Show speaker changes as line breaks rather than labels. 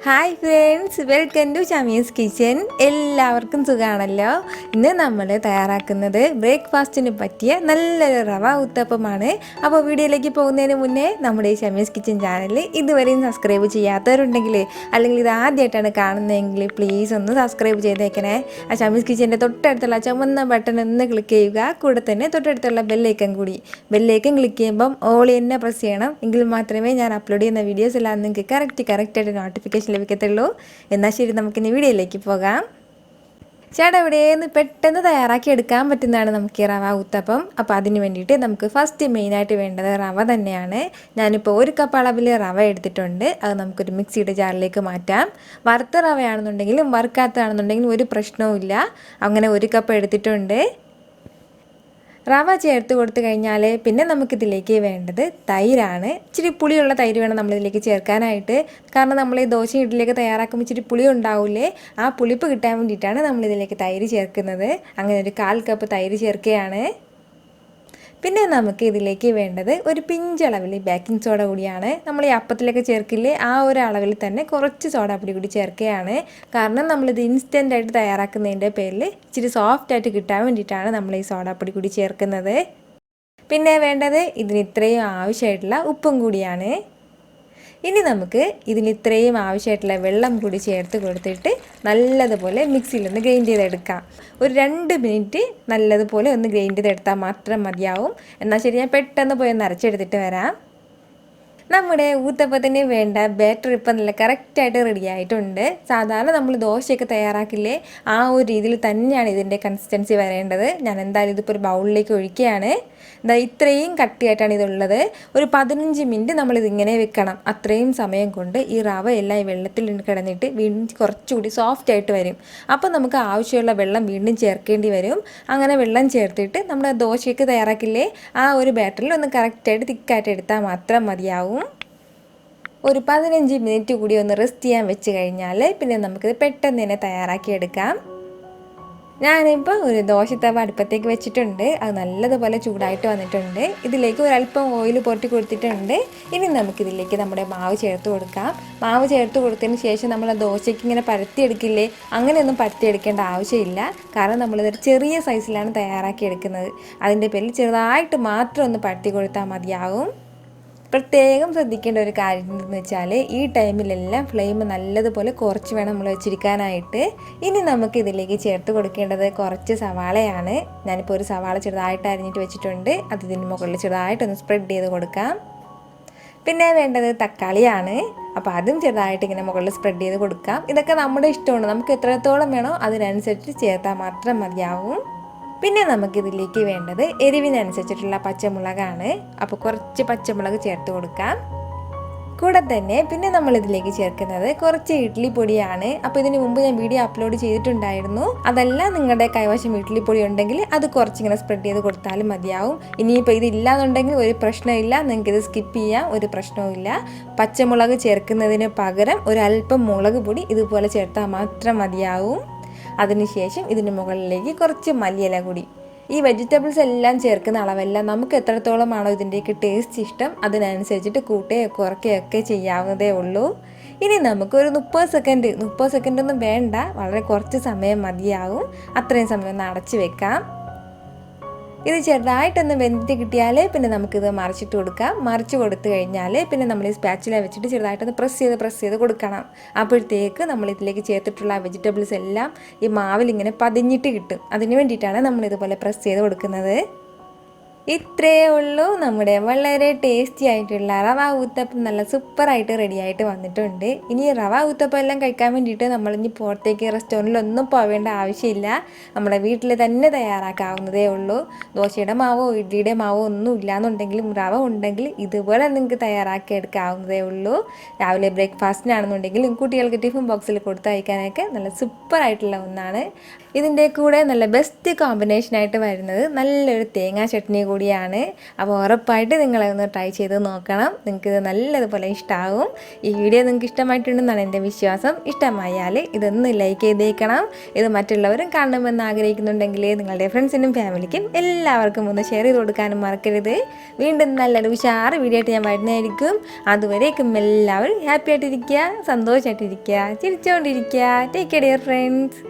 Hi friends, welcome to Shami's kitchen. എല്ലാവർക്കും സുഖമാണല്ലോ. ഇന്ന് നമ്മൾ തയ്യാറാക്കുന്നത് ബ്രേക്ക്ഫാസ്റ്റിന് പറ്റിയ നല്ലൊരു റവ ഉത്തപ്പമാണ്. അപ്പോൾ വീഡിയോയിലേക്ക് പോകുന്നതിന് മുന്നേ നമ്മുടെ ഈ ഷമീസ് കിച്ചൻ ചാനൽ ഇതുവരെയും സബ്സ്ക്രൈബ് ചെയ്യാത്തവരുണ്ടെങ്കിൽ, അല്ലെങ്കിൽ ഇത് ആദ്യമായിട്ടാണ് കാണുന്നതെങ്കിൽ പ്ലീസ് ഒന്ന് സബ്സ്ക്രൈബ് ചെയ്തേക്കണേ. ആ ഷമീസ് കിച്ചൻ്റെ തൊട്ടടുത്തുള്ള ചുവന്ന ബട്ടൺ ഒന്ന് ക്ലിക്ക് ചെയ്യുക. കൂടെ തന്നെ തൊട്ടടുത്തുള്ള ബെല്ലൈക്കൺ ക്ലിക്ക് ചെയ്യുമ്പം ഓൾ തന്നെ പ്രസ് ചെയ്യണം. എങ്കിൽ മാത്രമേ ഞാൻ അപ്ലോഡ് ചെയ്യുന്ന വീഡിയോസ് എല്ലാം നിങ്ങൾക്ക് കറക്റ്റായിട്ട് നോട്ടിഫിക്കേഷൻ ലഭിക്കത്തുള്ളൂ. എന്നാൽ ശരി, നമുക്കിനി വീഡിയോയിലേക്ക് പോകാം. ചടവിടേന്ന് പെട്ടെന്ന് തയ്യാറാക്കി എടുക്കാൻ പറ്റുന്നതാണ് നമുക്ക് ഈ റവ ഉത്തപ്പം. അപ്പോൾ അതിന് വേണ്ടിയിട്ട് നമുക്ക് ഫസ്റ്റ് മെയിനായിട്ട് വേണ്ടത് റവ തന്നെയാണ്. ഞാനിപ്പോൾ 1 കപ്പ് അളവിൽ റവ എടുത്തിട്ടുണ്ട്. അത് നമുക്കൊരു മിക്സിയുടെ ജാറിലേക്ക് മാറ്റാം. വറുത്ത റവയാണെന്നുണ്ടെങ്കിലും വറുക്കാത്തതാണെന്നുണ്ടെങ്കിലും ഒരു പ്രശ്നവും. അങ്ങനെ 1 കപ്പ് എടുത്തിട്ടുണ്ട്. റവ ചേർത്ത് കൊടുത്തു കഴിഞ്ഞാൽ പിന്നെ നമുക്കിതിലേക്ക് വേണ്ടത് തൈരാണ്. ഇച്ചിരി പുളിയുള്ള തൈര് വേണം നമ്മളിതിലേക്ക് ചേർക്കാനായിട്ട്. കാരണം നമ്മൾ ഈ ദോശ ഇഡ്ഡലിയൊക്കെ തയ്യാറാക്കുമ്പോൾ ഇച്ചിരി പുളി ഉണ്ടാവില്ലേ, ആ പുളിപ്പ് കിട്ടാൻ വേണ്ടിയിട്ടാണ് നമ്മളിതിലേക്ക് തൈര് ചേർക്കുന്നത്. അങ്ങനെ ഒരു 1/4 കപ്പ് തൈര് ചേർക്കുകയാണ്. പിന്നെ നമുക്ക് ഇതിലേക്ക് വേണ്ടത് ഒരു പിഞ്ചളവിൽ ബേക്കിംഗ് സോഡ കൂടിയാണ്. നമ്മൾ ഈ അപ്പത്തിലൊക്കെ ചേർക്കില്ലേ, ആ ഒരു അളവിൽ തന്നെ കുറച്ച് സോഡാപ്പൊടി കൂടി ചേർക്കുകയാണ്. കാരണം നമ്മളിത് ഇൻസ്റ്റൻ്റായിട്ട് തയ്യാറാക്കുന്നതിൻ്റെ പേരിൽ ഇച്ചിരി സോഫ്റ്റായിട്ട് കിട്ടാൻ വേണ്ടിയിട്ടാണ് നമ്മൾ ഈ സോഡാപ്പൊടി കൂടി ചേർക്കുന്നത്. പിന്നെ വേണ്ടത് ഇതിന് ഇത്രയും ആവശ്യമായിട്ടുള്ള ഉപ്പും കൂടിയാണ്. ഇനി നമുക്ക് ഇതിന് ഇത്രയും ആവശ്യമായിട്ടുള്ള വെള്ളം കൂടി ചേർത്ത് കൊടുത്തിട്ട് നല്ലതുപോലെ മിക്സിയിലൊന്ന് ഗ്രൈൻഡ് ചെയ്തെടുക്കാം. ഒരു 2 മിനിറ്റ് നല്ലതുപോലെ ഒന്ന് ഗ്രൈൻഡ് ചെയ്തെടുത്താൽ മാത്രം മതിയാവും. എന്നാൽ ശരി, ഞാൻ പെട്ടെന്ന് പോയി ഒന്ന് അരച്ചെടുത്തിട്ട് വരാം. നമ്മുടെ ഊത്തപ്പത്തിന് വേണ്ട ബാറ്റർ ഇപ്പം നല്ല കറക്റ്റായിട്ട് റെഡി ആയിട്ടുണ്ട്. സാധാരണ നമ്മൾ ദോശയൊക്കെ തയ്യാറാക്കില്ലേ, ആ ഒരു രീതിയിൽ തന്നെയാണ് ഇതിൻ്റെ കൺസിസ്റ്റൻസി വരേണ്ടത്. ഞാൻ എന്തായാലും ഇതിപ്പോൾ ഒരു ബൗളിലേക്ക് ഒഴിക്കുകയാണ്. ഇത്രയും കട്ടിയായിട്ടാണ് ഇതുള്ളത്. ഒരു 15 മിനിറ്റ് നമ്മളിതിങ്ങനെ വെക്കണം. അത്രയും സമയം കൊണ്ട് ഈ റവ എല്ലാം ഈ വെള്ളത്തിൽ കിടന്നിട്ട് വീണ്ടും കുറച്ചുകൂടി സോഫ്റ്റ് ആയിട്ട് വരും. അപ്പോൾ നമുക്ക് ആവശ്യമുള്ള വെള്ളം വീണ്ടും ചേർക്കേണ്ടി വരും. അങ്ങനെ വെള്ളം ചേർത്തിട്ട് നമ്മുടെ ദോശയൊക്കെ തയ്യാറാക്കില്ലേ, ആ ഒരു ബാറ്ററിൽ ഒന്ന് കറക്റ്റായിട്ട് തിക്കായിട്ട് എടുത്താൽ മാത്രം മതിയാവും. ഒരു 15 മിനിറ്റ് കൂടി ഒന്ന് റെസ്റ്റ് ചെയ്യാൻ വെച്ച് കഴിഞ്ഞാൽ പിന്നെ നമുക്കിത് പെട്ടെന്ന് തന്നെ തയ്യാറാക്കിയെടുക്കാം. ഞാനിപ്പോൾ ഒരു ദോശത്തവ അടുപ്പത്തേക്ക് വെച്ചിട്ടുണ്ട്. അത് നല്ലതുപോലെ ചൂടായിട്ട് വന്നിട്ടുണ്ട്. ഇതിലേക്ക് ഒരല്പം ഓയിൽ പുരട്ടി കൊടുത്തിട്ടുണ്ട്. ഇനി നമുക്കിതിലേക്ക് നമ്മുടെ മാവ് ചേർത്ത് കൊടുക്കാം. മാവ് ചേർത്ത് കൊടുത്തതിന് ശേഷം നമ്മൾ ദോശയ്ക്ക് ഇങ്ങനെ പരത്തിയെടുക്കില്ലേ, അങ്ങനെയൊന്നും പരത്തിയെടുക്കേണ്ട ആവശ്യമില്ല. കാരണം നമ്മളിതൊരു ചെറിയ സൈസിലാണ് തയ്യാറാക്കിയെടുക്കുന്നത്. അതിൻ്റെ പേരിൽ ചെറുതായിട്ട് മാത്രം ഒന്ന് പരത്തി കൊടുത്താൽ മതിയാവും. പ്രത്യേകം ശ്രദ്ധിക്കേണ്ട ഒരു കാര്യം എന്ന് വെച്ചാൽ ഈ ടൈമിലെല്ലാം ഫ്ലെയിം നല്ലതുപോലെ കുറച്ച് വേണം നമ്മൾ വെച്ചിരിക്കാനായിട്ട്. ഇനി നമുക്ക് ഇതിലേക്ക് ചേർത്ത് കൊടുക്കേണ്ടത് കുറച്ച് സവാളയാണ്. ഞാനിപ്പോൾ ഒരു സവാള ചെറുതായിട്ട് അരിഞ്ഞിട്ട് വെച്ചിട്ടുണ്ട്. അത് ഇതിന് മുകളിൽ ചെറുതായിട്ടൊന്ന് സ്പ്രെഡ് ചെയ്ത് കൊടുക്കാം. പിന്നെ വേണ്ടത് തക്കാളിയാണ്. അപ്പോൾ അതും ചെറുതായിട്ട് ഇങ്ങനെ മുകളിൽ സ്പ്രെഡ് ചെയ്ത് കൊടുക്കാം. ഇതൊക്കെ നമ്മുടെ ഇഷ്ടമാണ്. നമുക്ക് എത്രത്തോളം വേണോ അതിനനുസരിച്ച് ചേർത്താൽ മാത്രം മതിയാവും. പിന്നെ നമുക്കിതിലേക്ക് വേണ്ടത് എരിവിനനുസരിച്ചിട്ടുള്ള പച്ചമുളകാണ്. അപ്പോൾ കുറച്ച് പച്ചമുളക് ചേർത്ത് കൊടുക്കാം. കൂടെ തന്നെ പിന്നെ നമ്മളിതിലേക്ക് ചേർക്കുന്നത് കുറച്ച് ഇഡ്ഡലി പൊടിയാണ്. അപ്പോൾ ഇതിന് മുമ്പ് ഞാൻ വീഡിയോ അപ്ലോഡ് ചെയ്തിട്ടുണ്ടായിരുന്നു. അതല്ല, നിങ്ങളുടെ കൈവശം ഇഡ്ഡലി പൊടി ഉണ്ടെങ്കിൽ അത് കുറച്ചിങ്ങനെ സ്പ്രെഡ് ചെയ്ത് കൊടുത്താലും മതിയാവും. ഇനിയിപ്പോൾ ഇതില്ലാന്നുണ്ടെങ്കിൽ ഒരു പ്രശ്നമില്ല, നിങ്ങൾക്കിത് സ്കിപ്പ് ചെയ്യാം, ഒരു പ്രശ്നവുമില്ല. പച്ചമുളക് ചേർക്കുന്നതിന് പകരം ഒരല്പം മുളക് പൊടി ഇതുപോലെ ചേർത്താൽ മാത്രം മതിയാവും. അതിനുശേഷം ഇതിന് മുകളിലേക്ക് കുറച്ച് മല്ലിയില കൂടി. ഈ വെജിറ്റബിൾസ് എല്ലാം ചേർക്കുന്ന അളവെല്ലാം നമുക്ക് എത്രത്തോളമാണോ ഇതിൻ്റെയൊക്കെ ടേസ്റ്റ് ഇഷ്ടം അതിനനുസരിച്ചിട്ട് കൂട്ടുകയോ കുറയ്ക്കുകയൊക്കെ ചെയ്യാവുന്നതേ ഉള്ളൂ. ഇനി നമുക്കൊരു 30 സെക്കൻഡ് ഒന്നും വേണ്ട, വളരെ കുറച്ച് സമയം മതിയാവും. അത്രയും സമയം ഒന്ന് അടച്ചു വെക്കാം. ഇത് ചെറുതായിട്ടൊന്ന് വെന്ത് കിട്ടിയാൽ പിന്നെ നമുക്കിത് മറിച്ചിട്ട് കൊടുക്കാം. മറിച്ച് കൊടുത്തു കഴിഞ്ഞാൽ പിന്നെ നമ്മൾ ഈ സ്പാച്ചില വെച്ചിട്ട് ചെറുതായിട്ടൊന്ന് പ്രസ് ചെയ്ത് കൊടുക്കണം. അപ്പോഴത്തേക്ക് നമ്മൾ ഇതിലേക്ക് ചേർത്തിട്ടുള്ള വെജിറ്റബിൾസ് എല്ലാം ഈ മാവിലിങ്ങനെ പതിഞ്ഞിട്ട് കിട്ടും. അതിന് വേണ്ടിയിട്ടാണ് നമ്മളിതുപോലെ പ്രസ് ചെയ്ത് കൊടുക്കുന്നത്. ഇത്രയേ ഉള്ളൂ. നമ്മുടെ വളരെ ടേസ്റ്റി ആയിട്ടുള്ള റവ ഊത്തപ്പം നല്ല സൂപ്പറായിട്ട് റെഡിയായിട്ട് വന്നിട്ടുണ്ട്. ഇനി റവ ഊത്തപ്പം എല്ലാം കഴിക്കാൻ വേണ്ടിയിട്ട് നമ്മളിനി പുറത്തേക്ക് റെസ്റ്റോറൻറ്റിലൊന്നും പോവേണ്ട ആവശ്യമില്ല. നമ്മുടെ വീട്ടിൽ തന്നെ തയ്യാറാക്കാവുന്നതേ ഉള്ളൂ. ദോശയുടെ മാവോ ഇഡ്ഡലിയുടെ മാവോ ഒന്നും ഇല്ലയെന്നുണ്ടെങ്കിലും റവ ഉണ്ടെങ്കിൽ ഇതുപോലെ നിങ്ങൾക്ക് തയ്യാറാക്കി എടുക്കാവുന്നതേ ഉള്ളൂ. രാവിലെ ബ്രേക്ക്ഫാസ്റ്റിനാണെന്നുണ്ടെങ്കിലും കുട്ടികൾക്ക് ടിഫിൻ ബോക്സിൽ കൊടുത്തയക്കാനൊക്കെ നല്ല സൂപ്പറായിട്ടുള്ള ഒന്നാണ്. ഇതിൻ്റെ കൂടെ നല്ല ബെസ്റ്റ് കോമ്പിനേഷനായിട്ട് വരുന്നത് നല്ലൊരു തേങ്ങാ ചട്നി കൂടി കൂടിയാണ്. അപ്പോൾ ഉറപ്പായിട്ട് നിങ്ങളൊന്ന് ട്രൈ ചെയ്ത് നോക്കണം. നിങ്ങൾക്ക് ഇത് നല്ലതുപോലെ ഇഷ്ടമാകും. ഈ വീഡിയോ നിങ്ങൾക്ക് ഇഷ്ടമായിട്ടുണ്ടെന്നാണ് എൻ്റെ വിശ്വാസം. ഇഷ്ടമായാൽ ഇതൊന്ന് ലൈക്ക് ചെയ്തേക്കണം. ഇത് മറ്റുള്ളവരും കാണണമെന്ന് ആഗ്രഹിക്കുന്നുണ്ടെങ്കിൽ നിങ്ങളുടെ ഫ്രണ്ട്സിനും ഫാമിലിക്കും എല്ലാവർക്കും ഒന്ന് ഷെയർ ചെയ്ത് കൊടുക്കാനും മറക്കരുത്. വീണ്ടും നല്ലൊരു ഉഷാറ് വീഡിയോ ആയിട്ട് ഞാൻ വരുന്നതായിരിക്കും. അതുവരേക്കും എല്ലാവരും ഹാപ്പി ആയിട്ടിരിക്കുക, സന്തോഷമായിട്ടിരിക്കുക, ചിരിച്ചുകൊണ്ടിരിക്കുക. Take care dear friends.